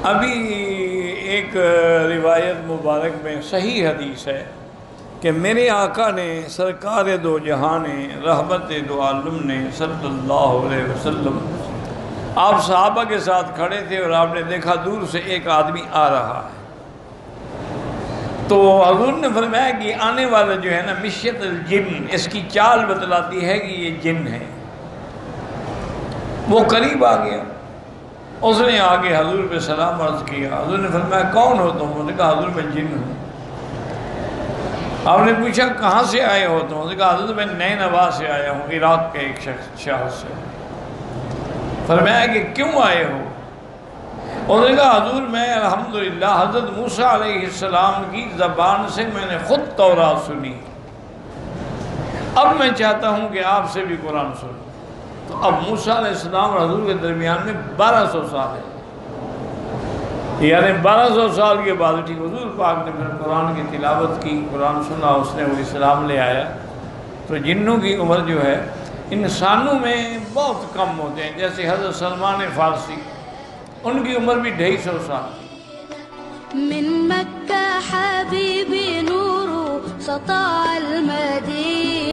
ابھی ایک روایت مبارک میں صحیح حدیث ہے کہ میرے آقا نے سرکار دو جہاں نے رحمت دو عالم نے صلی اللہ علیہ وسلم آپ صحابہ کے ساتھ کھڑے تھے اور آپ نے دیکھا دور سے ایک آدمی آ رہا ہے، تو حضور نے فرمایا کہ آنے والا جو ہے نا مشیت الجن، اس کی چال بتلاتی ہے کہ یہ جن ہے۔ وہ قریب آ گیا، اس نے آگے حضور پہ سلام عرض کیا۔ حضور نے فرمایا کون ہو تم؟ انہوں نے کہا حضور میں جن ہوں۔ آپ نے پوچھا کہاں سے آئے ہو تم؟ انہوں نے کہا حضور میں نینوا سے آیا ہوں، عراق کے ایک شہر سے۔ فرمایا کہ کیوں آئے ہو؟ انہوں نے کہا حضور میں الحمدللہ حضرت موسیٰ علیہ السلام کی زبان سے میں نے خود تورات سنی، اب میں چاہتا ہوں کہ آپ سے بھی قرآن سنوں۔ تو اب موسیٰ علیہ السلام اور حضور کے درمیان میں 1200 سال ہے، یعنی 1200 سال کے بعد ٹھیک حضور پاک نے پھر قرآن کی تلاوت کی، قرآن سنا، اس نے وہ اسلام لے آیا۔ تو جنوں کی عمر جو ہے انسانوں میں بہت کم ہوتے ہیں، جیسے حضرت سلمان فارسی، ان کی عمر بھی 250 سال تھی۔ من مکہ حبیبی نور سطع المدینہ